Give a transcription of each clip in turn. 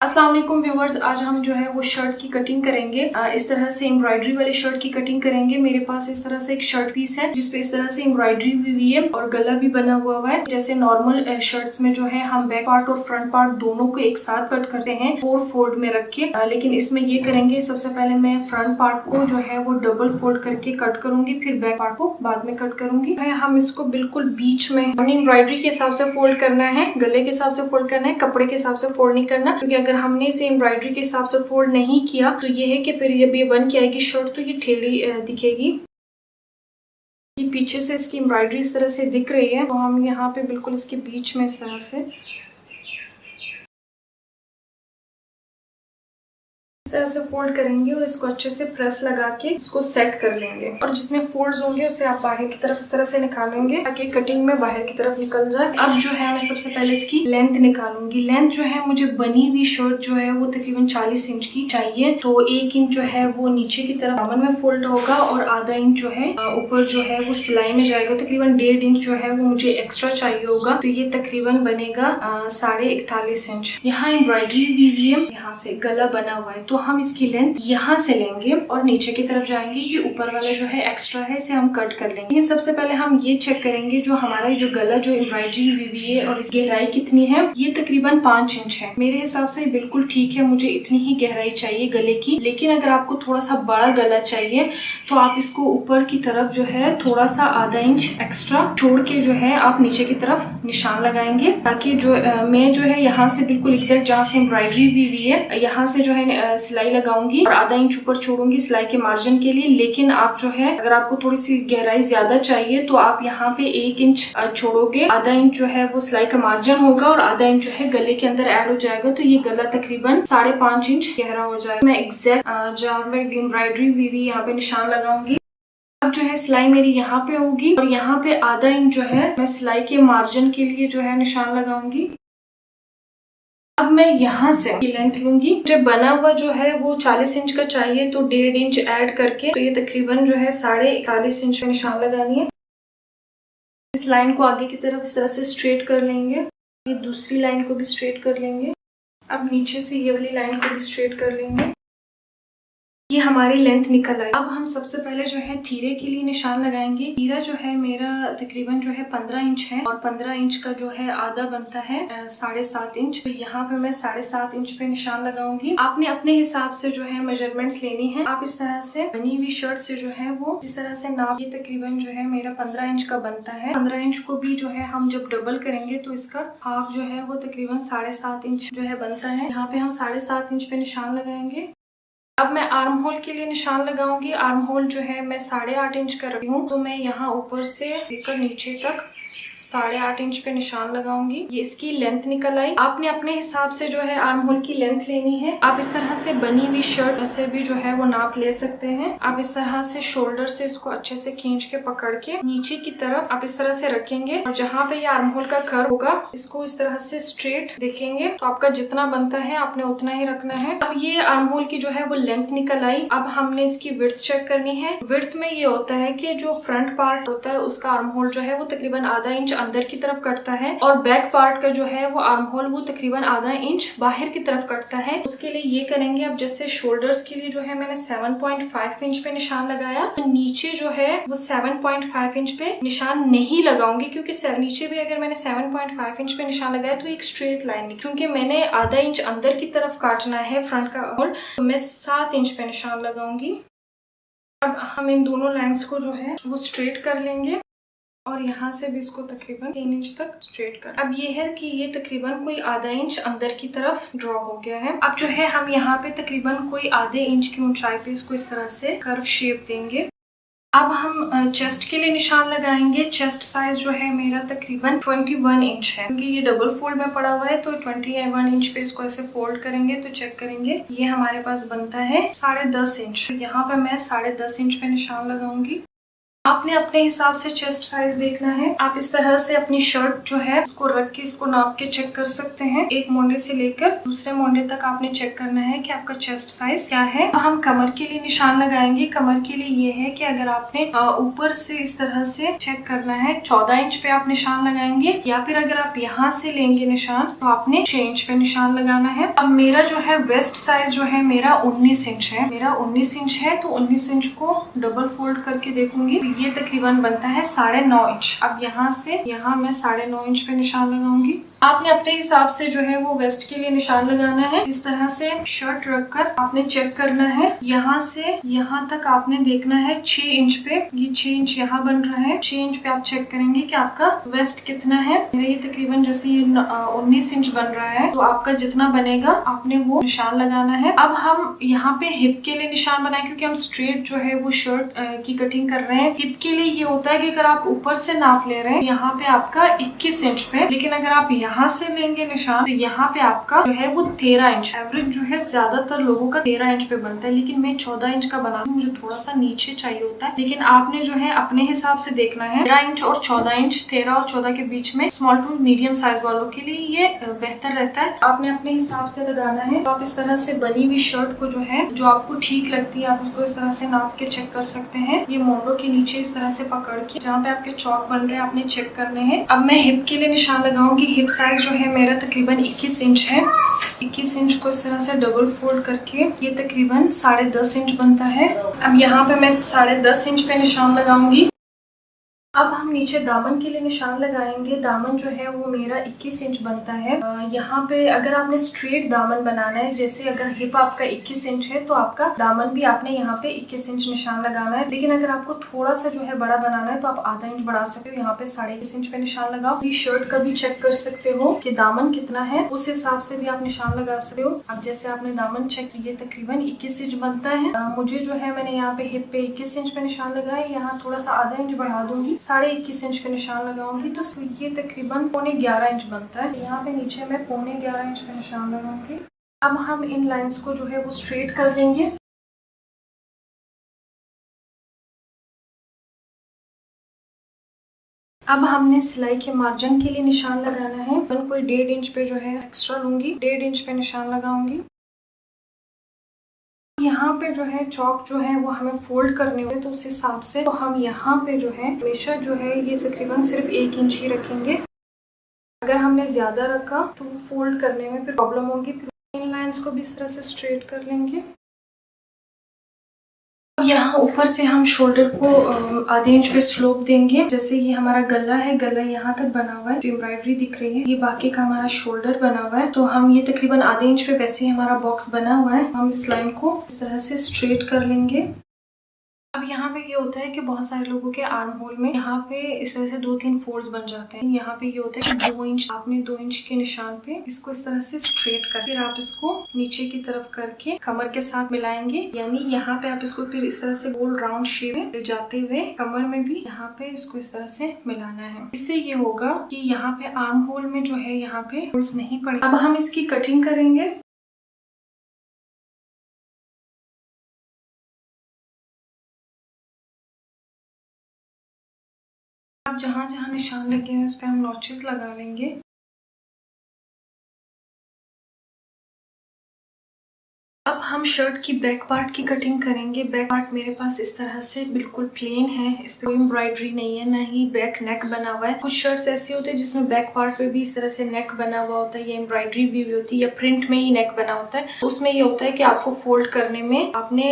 अस्सलाम वालेकुम व्यूवर्स, आज हम जो है वो शर्ट की कटिंग करेंगे। इस तरह से एम्ब्रॉयडरी वाली शर्ट की कटिंग करेंगे। मेरे पास इस तरह से एक शर्ट पीस है जिसपे इस तरह से एम्ब्रॉयडरी हुई है और गला भी बना हुआ है। जैसे नॉर्मल शर्ट्स में जो है हम बैक पार्ट और फ्रंट पार्ट दोनों को एक साथ कट करते हैं 4 फोल्ड में रख के, लेकिन इसमें ये करेंगे। सबसे पहले मैं फ्रंट पार्ट को जो है वो डबल फोल्ड करके कट करूंगी, फिर बैक पार्ट को बाद में कट करूंगी। हम इसको बिल्कुल बीच में हमने एम्ब्रॉयडरी के हिसाब से फोल्ड करना है, गले के हिसाब से फोल्ड करना है, कपड़े के हिसाब से फोल्ड नहीं करना, क्योंकि अगर हमने इसे एम्ब्रॉयडरी के हिसाब से फोल्ड नहीं किया तो ये है कि फिर जब ये बन के आएगी शर्ट तो ये टेढ़ी दिखेगी। ये पीछे से इसकी एम्ब्रॉयडरी इस तरह से दिख रही है, तो हम यहाँ पे बिल्कुल इसके बीच में इस तरह से फोल्ड करेंगे और इसको अच्छे से प्रेस लगा के इसको सेट कर लेंगे। और जितने फोल्ड्स होंगे उसे आप बाहर की तरफ इस तरह से निकालेंगे ताकि कटिंग में बाहर की तरफ निकल जाए। अब जो है मैं सबसे पहले इसकी लेंथ निकालूंगी। लेंथ जो है मुझे बनी हुई शर्ट जो है वो तकरीबन 40 इंच की चाहिए, तो 1 इंच जो है वो नीचे की तरफ दामन में फोल्ड होगा और आधा इंच जो है ऊपर जो है वो सिलाई में जाएगा। तकरीबन 1.5 इंच जो है वो मुझे एक्स्ट्रा चाहिए होगा, तो ये तकरीबन बनेगा 41.5 इंच। यहाँ एम्ब्रॉयडरी भी है, यहाँ से गला बना हुआ है, तो हम इसकी लेंथ यहाँ से लेंगे और नीचे की तरफ जाएंगे। ये ऊपर वाला जो है एक्स्ट्रा है इसे हम कट कर लेंगे। सबसे पहले हम ये चेक करेंगे जो हमारा जो गला जो एम्ब्रॉयडरी हुई है और इसकी गहराई कितनी है। ये तकरीबन 5 इंच है। मेरे हिसाब से बिल्कुल ठीक है, मुझे इतनी ही गहराई चाहिए गले की। लेकिन अगर आपको थोड़ा सा बड़ा गला चाहिए तो आप इसको ऊपर की तरफ जो है थोड़ा सा आधा इंच एक्स्ट्रा छोड़ के जो है आप नीचे की तरफ निशान लगाएंगे, ताकि जो मैं जो है यहाँ से बिल्कुल एग्जैक्ट जहाँ से एम्ब्रॉयडरी हुई है यहाँ से जो है सिलाई लगाऊंगी और आधा इंच ऊपर छोड़ूंगी सिलाई के मार्जिन के लिए। लेकिन आप जो है अगर आपको थोड़ी सी गहराई ज्यादा चाहिए तो आप यहाँ पे 1 इंच छोड़ोगे, आधा इंच जो है वो सिलाई का मार्जिन होगा और आधा इंच जो है गले के अंदर ऐड हो जाएगा, तो ये गला तकरीबन 5.5 इंच गहरा हो जाएगा। मैं एग्जैक्ट जहाँ पे एम्ब्रॉयडरी हुई यहाँ पे निशान लगाऊंगी। अब जो है सिलाई मेरी यहाँ पे होगी और यहाँ पे आधा इंच जो है मैं सिलाई के मार्जिन के लिए जो है निशान लगाऊंगी। अब मैं यहाँ से लेंथ लूंगी। मुझे बना हुआ जो है वो 40 इंच का चाहिए, तो 1.5 इंच ऐड करके तो ये तकरीबन जो है 41.5 इंच में निशान लगानी है। इस लाइन को आगे की तरफ इस तरह से स्ट्रेट कर लेंगे। ये दूसरी लाइन को भी स्ट्रेट कर लेंगे। अब नीचे से ये वाली लाइन को भी स्ट्रेट कर लेंगे। ये हमारी लेंथ निकल आई। अब हम सबसे पहले जो है तीरे के लिए निशान लगाएंगे। तीरा जो है मेरा तकरीबन जो है 15 इंच है और 15 इंच का जो है आधा बनता है 7.5 इंच। तो यहाँ पे मैं 7.5 इंच पे निशान लगाऊंगी। आपने अपने हिसाब से जो है मेजरमेंट्स लेनी है। आप इस तरह से बनी हुई शर्ट से जो है वो इस तरह से नाप। ये तकरीबन जो है मेरा 15 इंच का बनता है। 15 इंच को भी जो है हम जब डबल करेंगे तो इसका हाफ जो है वो तकरीबन 7.5 इंच जो है बनता है। यहाँ पे हम 7.5 इंच पे निशान लगाएंगे। अब मैं आर्म होल के लिए निशान लगाऊंगी। आर्म होल जो है मैं 8.5 इंच का रखी हूँ, तो मैं यहाँ ऊपर से लेकर नीचे तक 8.5 इंच पे निशान लगाऊंगी। ये इसकी लेंथ निकल आई। आपने अपने हिसाब से जो है आर्म होल की लेंथ लेनी है। आप इस तरह से बनी हुई शर्ट से भी जो है वो नाप ले सकते हैं। आप इस तरह से शोल्डर से इसको अच्छे से खींच के पकड़ के नीचे की तरफ आप इस तरह से रखेंगे और जहाँ पे ये आर्म होल का कर्व होगा इसको इस तरह से स्ट्रेट देखेंगे, तो आपका जितना बनता है आपने उतना ही रखना है। अब ये आर्म होल की जो है वो लेंथ निकल आई। अब हमने इसकी विड्थ चेक करनी है। विड्थ में ये होता है कि जो फ्रंट पार्ट होता है उसका आर्म होल जो है वो तकरीबन आधा इंच अंदर की तरफ कटता है और बैक पार्ट का जो है वो आर्म होल वो तकरीबन आधा इंच बाहर की तरफ कटता है। उसके लिए ये करेंगे। अब जैसे शोल्डर्स के लिए जो है मैंने 7.5 इंच पे निशान लगाया, तो नीचे जो है वो 7.5 इंच पे निशान नहीं लगाऊंगी, क्योंकि नीचे भी अगर मैंने 7.5 इंच पे निशान लगाया तो एक स्ट्रेट लाइन, क्योंकि मैंने आधा इंच अंदर की तरफ काटना है फ्रंट का होल, तो मैं 7 इंच पे निशान लगाऊंगी। अब हम इन दोनों लाइंस को जो है वो स्ट्रेट कर लेंगे और यहाँ से भी इसको तकरीबन 3 इंच तक स्ट्रेट कर। अब ये है कि ये तकरीबन कोई आधा इंच अंदर की तरफ ड्रॉ हो गया है। अब जो है हम यहाँ पे तकरीबन कोई आधे इंच की ऊंचाई पे इसको इस तरह से कर्व शेप देंगे। अब हम चेस्ट के लिए निशान लगाएंगे। चेस्ट साइज जो है मेरा तकरीबन 21 इंच है, क्योंकि ये डबल फोल्ड में पड़ा हुआ है, तो 21 इंच पे इसको ऐसे फोल्ड करेंगे तो चेक करेंगे ये हमारे पास बनता है 10.5 इंच। यहाँ पे मैं 10.5 इंच पे निशान लगाऊंगी। आपने अपने हिसाब से चेस्ट साइज देखना है। आप इस तरह से अपनी शर्ट जो है इसको रख के इसको नाप के चेक कर सकते हैं। एक मोंडे से लेकर दूसरे मोंडे तक आपने चेक करना है कि आपका चेस्ट साइज क्या है। हम कमर के लिए निशान लगाएंगे। कमर के लिए ये है कि अगर आपने ऊपर से इस तरह से चेक करना है 14 इंच पे आप निशान लगाएंगे, या फिर अगर आप यहाँ से लेंगे निशान तो आपने 6 इंच पे निशान लगाना है। अब मेरा जो है वेस्ट साइज जो है मेरा 19 इंच है। मेरा 19 इंच है तो 19 इंच को डबल फोल्ड करके देखूंगी तो ये तकरीबन बनता है 9.5 इंच। अब यहाँ से यहाँ मैं 9.5 इंच पे निशान लगाऊंगी। आपने अपने हिसाब से जो है वो वेस्ट के लिए निशान लगाना है। इस तरह से शर्ट रखकर आपने चेक करना है। यहाँ से यहाँ तक आपने देखना है 6 इंच पे। ये 6 इंच यहाँ बन रहा है। 6 इंच पे आप चेक करेंगे कि आपका वेस्ट कितना है। मेरा ये तकरीबन जैसे ये 19 इंच बन रहा है तो आपका जितना बनेगा आपने वो निशान लगाना है। अब हम यहाँ पे हिप के लिए निशान बनाए क्योंकि हम स्ट्रेट जो है वो शर्ट की कटिंग कर रहे हैं। हिप के लिए ये होता है कि अगर आप ऊपर से नाप ले रहे हैं यहाँ पे आपका 21 इंच पे, लेकिन अगर आप यहाँ से लेंगे निशान तो यहाँ पे आपका जो है वो 13 इंच। एवरेज जो है ज्यादातर लोगों का 13 इंच पे बनता है, लेकिन मैं 14 इंच का बनाती हूँ, मुझे थोड़ा सा नीचे चाहिए होता है। लेकिन आपने जो है अपने हिसाब से देखना है। 13 इंच और 14 इंच, 13 और 14 के बीच में स्मॉल टू मीडियम साइज वालों के लिए ये बेहतर रहता है। आपने अपने हिसाब से लगाना है। तो आप इस तरह से बनी हुई शर्ट को जो है जो आपको ठीक लगती है आप उसको इस तरह से नाप के चेक कर सकते हैं। ये मोंडो के नीचे इस तरह से पकड़ के जहाँ पे आपके चौक बन रहे हैं आपने चेक करने हैं। अब मैं हिप के लिए निशान लगाऊंगी। हिप साइज जो है मेरा तकरीबन 21 इंच है। 21 इंच को इस तरह से डबल फोल्ड करके ये तकरीबन 10.5 इंच बनता है। अब यहाँ पे मैं 10.5 इंच पे निशान लगाऊंगी। अब हम नीचे दामन के लिए निशान लगाएंगे। दामन जो है वो मेरा 21 इंच बनता है। यहाँ पे अगर आपने स्ट्रेट दामन बनाना है, जैसे अगर हिप आपका 21 इंच है तो आपका दामन भी आपने यहाँ पे 21 इंच निशान लगाना है। लेकिन अगर आपको थोड़ा सा जो है बड़ा बनाना है तो आप आधा इंच बढ़ा सकते हो। यहाँ पे 21.5 इंच पे निशान लगाओ। ये शर्ट का भी चेक कर सकते हो कि दामन कितना है, उस हिसाब से भी आप निशान लगा सकते हो। अब जैसे आपने दामन चेक किया तकरीबन 21 इंच बनता है। मुझे जो है मैंने यहाँ पे हिप पे 21 इंच पे निशान लगाया। यहाँ थोड़ा सा आधा इंच बढ़ा दूंगी, 21.5 इंच पे निशान लगाऊंगी तो ये तकरीबन 11.25 इंच बनता है। यहाँ पे नीचे मैं 11.25 इंच पे निशान लगाऊंगी। अब हम इन लाइंस को जो है वो स्ट्रेट कर देंगे। अब हमने सिलाई के मार्जिन के लिए निशान लगाना है। मैं कोई 1.5 इंच पे जो है एक्स्ट्रा लूंगी, 1.5 इंच पे निशान लगाऊंगी। यहाँ पे जो है चौक जो है वो हमें फोल्ड करने होंगे तो उस हिसाब से तो हम यहाँ पे जो है हमेशा जो है ये तकरीबन सिर्फ 1 इंच ही रखेंगे। अगर हमने ज्यादा रखा तो फोल्ड करने में फिर प्रॉब्लम होगी। इन लाइंस को भी इस तरह से स्ट्रेट कर लेंगे। अब यहाँ ऊपर से हम शोल्डर को आधे इंच पे स्लोप देंगे। जैसे ये हमारा गला है, गला यहाँ तक बना हुआ है, जो एम्ब्रॉयडरी दिख रही है ये बाकी का हमारा शोल्डर बना हुआ है। तो हम ये तकरीबन आधे इंच पे वैसे ही हमारा बॉक्स बना हुआ है। हम इस लाइन को इस तरह से स्ट्रेट कर लेंगे। अब यहाँ पे ये होता है कि बहुत सारे लोगों के आर्म होल में यहाँ पे इस तरह से 2-3 फोल्ड्स बन जाते हैं। यहाँ पे ये होता है कि 2 इंच आपने 2 इंच के निशान पे इसको इस तरह से स्ट्रेट कर, फिर आप इसको नीचे की तरफ करके कमर के साथ मिलाएंगे। यानी यहाँ पे आप इसको फिर इस तरह से गोल राउंड शेप में ले जाते हुए कमर में भी यहाँ पे इसको इस तरह से मिलाना है। इससे ये होगा कि यहाँ पे आर्म होल में जो है यहाँ पे होल्स नहीं पड़े। अब हम इसकी कटिंग करेंगे। अब जहाँ जहाँ निशान लगे हैं उस पे हम नॉचेस लगा लेंगे। अब हम शर्ट की बैक पार्ट की कटिंग करेंगे। बैक पार्ट मेरे पास इस तरह से बिल्कुल प्लेन है, इस पे कोई एम्ब्रॉयडरी नहीं है, ना ही बैक नेक बना हुआ है। कुछ शर्ट्स ऐसे होते हैं जिसमें बैक पार्ट पे भी इस तरह से नेक बना हुआ होता है या एम्ब्रॉयडरी भी होती है या प्रिंट में ही नेक बना होता है। उसमें ये होता है कि आपको फोल्ड करने में अपने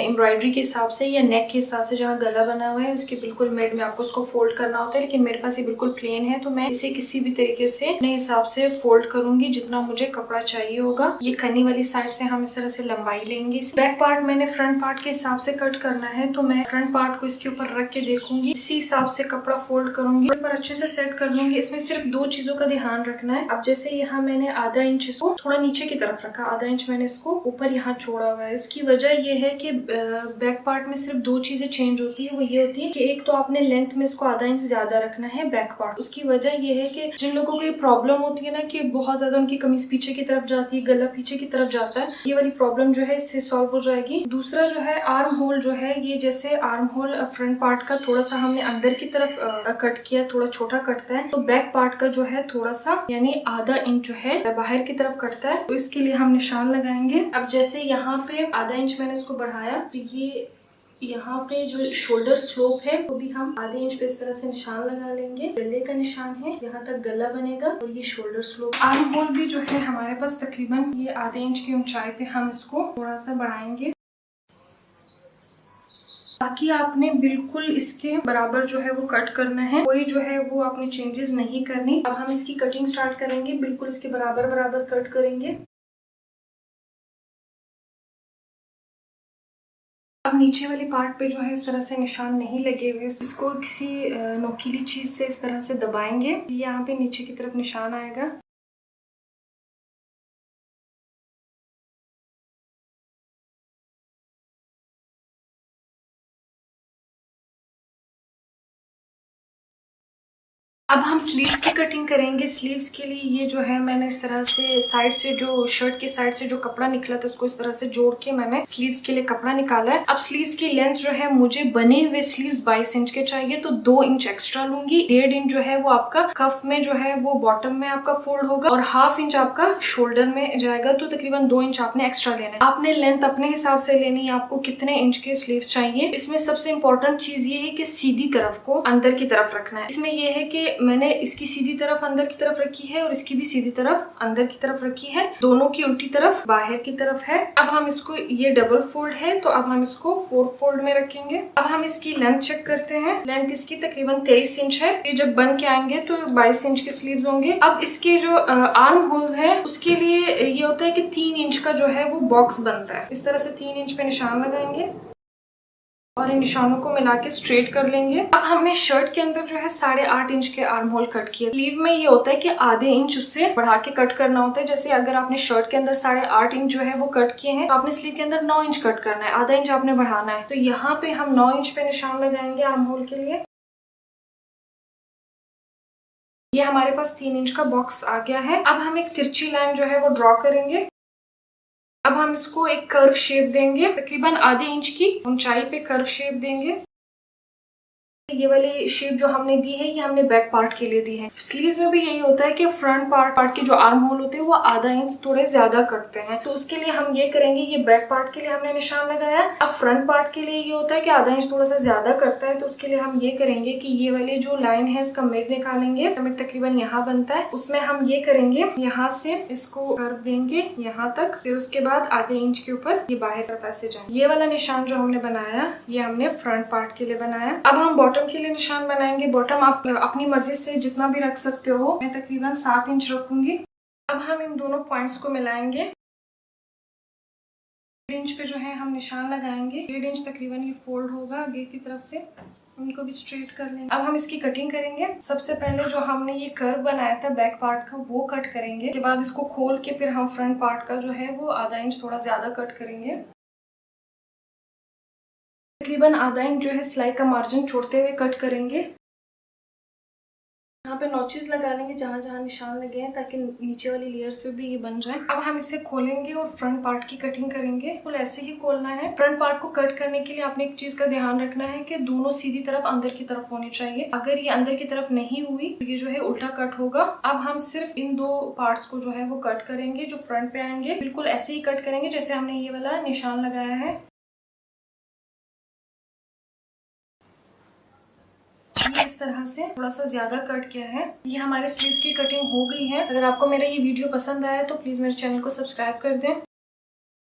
एम्ब्रॉयडरी के हिसाब से या नेक के हिसाब से जहाँ गला बना हुआ है उसके बिल्कुल मिड में आपको उसको फोल्ड करना होता है। लेकिन मेरे पास ये बिल्कुल प्लेन है तो मैं इसे किसी भी तरीके से अपने हिसाब से फोल्ड करूंगी जितना मुझे कपड़ा चाहिए होगा। ये कन्नी वाली साइड से हम इस तरह से लंबाई लेंगे। बैक पार्ट मैंने फ्रंट पार्ट के हिसाब से कट करना है तो मैं फ्रंट पार्ट को इसके ऊपर रख के देखूंगी, इसी हिसाब से कपड़ा फोल्ड करूंगी और अच्छे से सेट कर लूंगी। इसमें सिर्फ 2 चीजों का ध्यान रखना है। अब जैसे यहाँ मैंने आधा इंच इसको थोड़ा नीचे की तरफ रखा, आधा इंच मैंने इसको ऊपर यहाँ छोड़ा हुआ है। इसकी वजह ये है कि बैक पार्ट में सिर्फ 2 चीजें चेंज होती है। वो ये होती है कि एक तो आपने लेंथ में इसको आधा इंच ज्यादा रखना है बैक पार्ट। उसकी वजह ये है कि जिन लोगों को ये प्रॉब्लम होती है ना कि बहुत ज्यादा उनकी कमीज पीछे की तरफ जाती है, गला पीछे की तरफ जाता है, ये वाली प्रॉब्लम प्रॉब्लम जो है इससे सॉल्व हो जाएगी। दूसरा जो है आर्म होल जो है, ये जैसे आर्म होल फ्रंट पार्ट का थोड़ा सा हमने अंदर की तरफ कट किया, थोड़ा छोटा कटता है, तो बैक पार्ट का जो है थोड़ा सा यानी आधा इंच जो है बाहर की तरफ कटता है, तो इसके लिए हम निशान लगाएंगे। अब जैसे यहाँ पे आधा इंच मैंने इसको बढ़ाया, तो ये यहाँ पे जो शोल्डर स्लोप है वो भी हम आधे इंच पे इस तरह से निशान लगा लेंगे। गले का निशान है, यहाँ तक गला बनेगा और ये शोल्डर स्लोप। आर्म होल भी जो है हमारे पास तकरीबन ये आधे इंच की ऊंचाई पे हम इसको थोड़ा सा बढ़ाएंगे। बाकी आपने बिल्कुल इसके बराबर जो है वो कट करना है, कोई जो है वो आपने चेंजेस नहीं करनी। अब हम इसकी कटिंग स्टार्ट करेंगे, बिल्कुल इसके बराबर बराबर कट करेंगे। अब नीचे वाली पार्ट पे जो है इस तरह से निशान नहीं लगे हुए, इसको किसी नोकीली चीज से इस तरह से दबाएंगे, यहाँ पे नीचे की तरफ निशान आएगा। अब हम स्लीव्स की कटिंग करेंगे। स्लीव्स के लिए ये जो है मैंने इस तरह से साइड से जो शर्ट की साइड से जो कपड़ा निकला था उसको इस तरह से जोड़ के मैंने स्लीव्स के लिए कपड़ा निकाला है। अब स्लीव्स की लेंथ जो है मुझे बने हुए स्लीव्स 22 इंच के चाहिए, तो 2 इंच एक्स्ट्रा लूंगी। 1.5 इंच जो है वो आपका कफ में जो है वो बॉटम में आपका फोल्ड होगा और 1/2 इंच आपका शोल्डर में जाएगा, तो तकरीबन 2 इंच आपने एक्स्ट्रा लेना है। आपने लेंथ अपने हिसाब से लेनी है, आपको कितने इंच के स्लीव्स चाहिए। इसमें सबसे इंपॉर्टेंट चीज ये है कि सीधी तरफ को अंदर की तरफ रखना है। इसमें यह है कि मैंने इसकी सीधी तरफ अंदर की तरफ रखी है और इसकी भी सीधी तरफ अंदर की तरफ रखी है, दोनों की उल्टी तरफ बाहर की तरफ है। अब हम इसको, ये डबल फोल्ड है तो अब हम इसको 4 फोल्ड में रखेंगे। अब हम इसकी लेंथ चेक करते हैं। लेंथ इसकी तकरीबन 23 इंच है। ये जब बन के आएंगे तो 22 इंच के स्लीव्स होंगे। अब इसके जो आर्म होल्स है उसके लिए ये होता है कि 3 इंच का जो है वो बॉक्स बनता है। इस तरह से 3 इंच पे निशान लगाएंगे और इन निशानों को मिला के स्ट्रेट कर लेंगे। अब हमने शर्ट के अंदर जो है 8.5 इंच के आर्म होल कट किए। स्लीव में ये होता है कि आधे इंच उससे बढ़ा के कट करना होता है। जैसे अगर आपने शर्ट के अंदर 8.5 इंच जो है वो कट किए हैं, तो आपने स्लीव के अंदर 9 इंच कट करना है, आधा इंच आपने बढ़ाना है। तो यहाँ पे हम 9 इंच पे निशान लगाएंगे आर्म होल के लिए। ये हमारे पास 3 इंच का बॉक्स आ गया है। अब हम एक तिरछी लाइन जो है वो ड्रॉ करेंगे। अब हम इसको एक कर्व शेप देंगे, तकरीबन आधे इंच की ऊंचाई पे कर्व शेप देंगे। ये वाली शेप जो हमने दी है ये हमने बैक पार्ट के लिए दी है। स्लीव्स में भी यही होता है कि फ्रंट पार्ट के जो आर्म होल होते हैं वो आधा इंच थोड़े ज्यादा करते हैं, तो उसके लिए हम ये करेंगे। ये बैक पार्ट के लिए हमने निशान लगाया। अब फ्रंट पार्ट के लिए ये होता है कि आधा इंच थोड़ा सा ज्यादा करता है, तो उसके लिए हम ये करेंगे कि ये वाली जो लाइन है इसका मिड निकालेंगे। मिड तकरीबन यहाँ बनता है, उसमें हम ये करेंगे, यहाँ से इसको कर्व देंगे यहाँ तक, फिर उसके बाद आधे इंच के ऊपर ये बाहर तरफ ऐसे जाएंगे। ये वाला निशान जो हमने बनाया ये हमने फ्रंट पार्ट के लिए बनाया। अब हम बॉटम के लिए निशान बनाएंगे। बॉटम आप अपनी मर्जी से जितना भी रख सकते हो, मैं तकरीबन 7 इंच रखूंगी। अब हम इन दोनों पॉइंट्स को मिलाएंगे। 1.5 इंच पे जो है हम निशान लगाएंगे। 1.5 इंच तकरीबन ये फोल्ड होगा आगे की तरफ से, उनको भी स्ट्रेट कर लेंगे। अब हम इसकी कटिंग करेंगे। सबसे पहले जो हमने ये कर्व बनाया था बैक पार्ट का वो कट करेंगे। उसके बाद इसको खोल के फिर हम फ्रंट पार्ट का जो है वो आधा इंच थोड़ा ज्यादा कट करेंगे। तकरीबन आधा इंच जो है सिलाई का मार्जिन छोड़ते हुए कट करेंगे। यहाँ पे नॉचेस लगा लेंगे जहाँ जहाँ निशान लगे हैं, ताकि नीचे वाली लेयर्स पे भी ये बन जाए। अब हम इसे खोलेंगे और फ्रंट पार्ट की कटिंग करेंगे। तो ऐसे ही खोलना है। फ्रंट पार्ट को कट करने के लिए आपने एक चीज का ध्यान रखना है कि दोनों सीधी तरफ अंदर की तरफ होनी चाहिए। अगर ये अंदर की तरफ नहीं हुई तो ये जो है उल्टा कट होगा। अब हम सिर्फ इन 2 पार्ट्स को जो है वो कट करेंगे जो फ्रंट पे आएंगे। बिल्कुल ऐसे ही कट करेंगे जैसे हमने ये वाला निशान लगाया है। ये इस तरह से थोड़ा सा ज्यादा कट किया है। ये हमारे स्लीव्स की कटिंग हो गई है। अगर आपको मेरा ये वीडियो पसंद आया तो प्लीज मेरे चैनल को सब्सक्राइब कर दें।